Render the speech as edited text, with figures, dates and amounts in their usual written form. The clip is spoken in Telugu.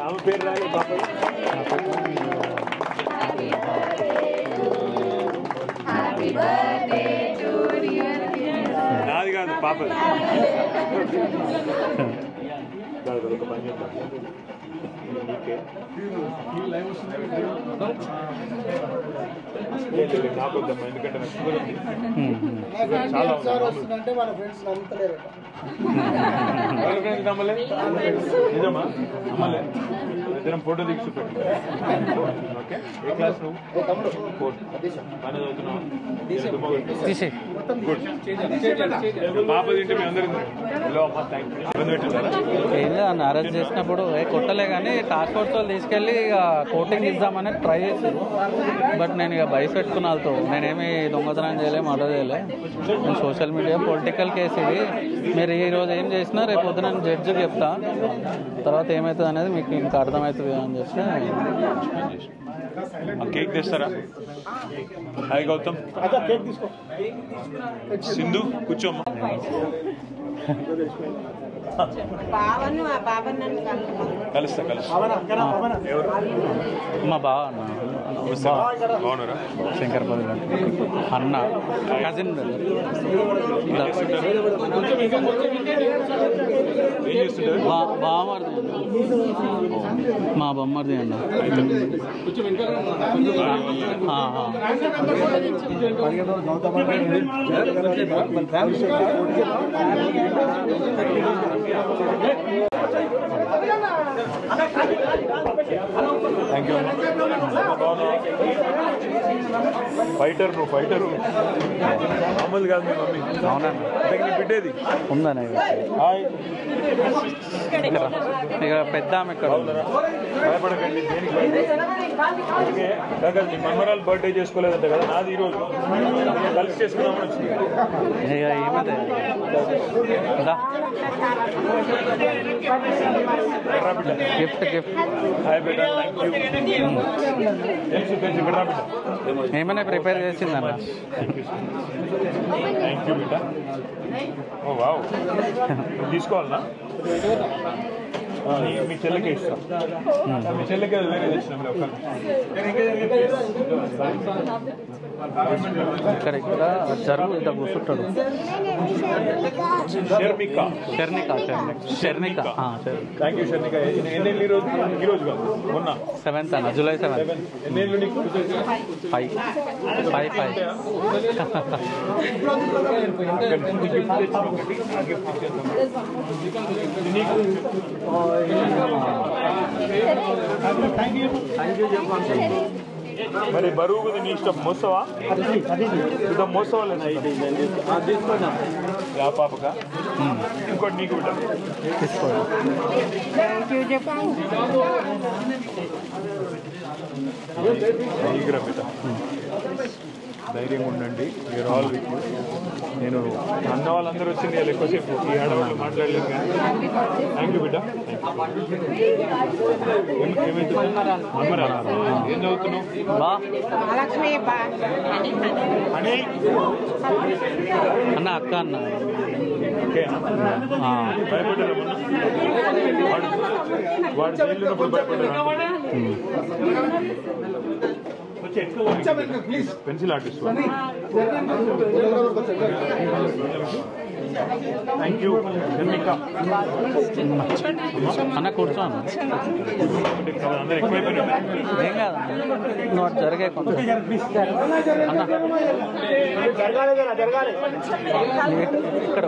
ఆమె పేరు రాలే పాప. నాది కాదు పాప. ఒక పని చేద్దాం. నాకు వద్దమ్మా, ఎందుకంటే నాకు షుగర్ ఉంది. చాలా వస్తుందంటే వాళ్ళ ఫ్రెండ్స్ నమ్ముతలేరు. వాళ్ళ ఫ్రెండ్స్ నమ్మలే నిజమా? నమ్మలే. ఇద్దరం ఫోటో దిగి చూపెట్టు. ఓకే. ఏ క్లాస్ నువ్వు? ఫోర్త్. బాగానే చదువుతున్నావు? పాప తింటే మీ అందరూ ఏం లేదన్న అరెస్ట్ చేసినప్పుడు కొట్టలే కానీ టాస్క్ ఫోర్స్ వాళ్ళు తీసుకెళ్ళి ఇక కోటింగ్ ఇద్దామని ట్రై చేశారు. బట్ నేను ఇక భయస్ పెట్టుకున్న వాళ్ళతో నేనేమి దొంగతనం చేయలే, మర్డర్ చేయలే. నేను సోషల్ మీడియా పొలిటికల్ కేసు ఇది. మీరు ఈరోజు ఏం చేసినా రేపు పొద్దున నేను జడ్జికి చెప్తా, తర్వాత ఏమవుతుంది అనేది మీకు ఇంకా అర్థమవుతుంది అని చెప్పి కేక్ తెస్తారా? హాయ్ గౌతమ్. సింధు కూర్చోమ్మా. కలుస్తా మా బావ అన్న. బాగున్నారా? శంకర్పల్లి అన్న కజిన్ బావమరిది మా బొమ్మరిది అన్న. Thank you. ఫైటర్ నువ్వు, ఫైటరు మామూలు కాదు. మీ మమ్మీ అవునా బిడ్డేది ఉందని హాయ్. ఇక పెద్ద ఆమె ఇక్కడ భయపడకండి, దేనికి ఓకే. కాక మీ మన్మరాలు బర్త్డే చేసుకోలేదంట కదా, నాది ఈరోజు కలిసి చేసుకున్నామని వచ్చింది. ఇక ఏమదే గిఫ్ట్ గిఫ్ట్ హాయ్ బేట. Thank you. తెలుసు తెలుసు. ఇక్కడ రా బిడ్డ. ఏమైనా ప్రిపేర్ చేసిందన్న. థ్యాంక్ యూ బేట. ఓ వావ్. తీసుకోవాలన్నా? మీ చెల్లెకే ఇస్తాం. మీ చెల్లెకే వేరే తెచ్చినాం. ఇక్కడ ఇక్కడ జరుగు ఇంత కూర్చుంటాడు. షర్మిక. Thank you Sharmika. ఎన్నేళ్ళు ఈరోజు? ఈరోజు కాదు, మొన్న 7th అన్న, July 7th. ఎన్నేళ్ళు నీకు? 5. మరి బరువు నీ ఇష్టం. మోసవా ఇదో మోసవా లేదా? పాపక ఇంకోటి నీకు బిడ్డ తీసుకోండి. బిడ్డ ధైర్యంగా ఉండండి. మీరు ఆల్ నేను అన్న వాళ్ళందరూ వచ్చింది వాళ్ళు ఎక్కువసేపు ఈ ఆడవాళ్ళు మాట్లాడలేదు కానీ థ్యాంక్ యూ బిడ్డ. ఏమవుతుంది? ఏం చదువుతున్నావు? అని అన్న అక్క అన్న ఓకేనా? భయపడ్డారా మొన్న? వాడు జైలున్నప్పుడు భయపడ్డారా? Pencil artist. Thank you. అన్న కూర్చోను. అందరు ఎక్కువైపోయినా ఏం కాదు, నువ్వు జరిగే కొంచెం అన్న ఇక్కడ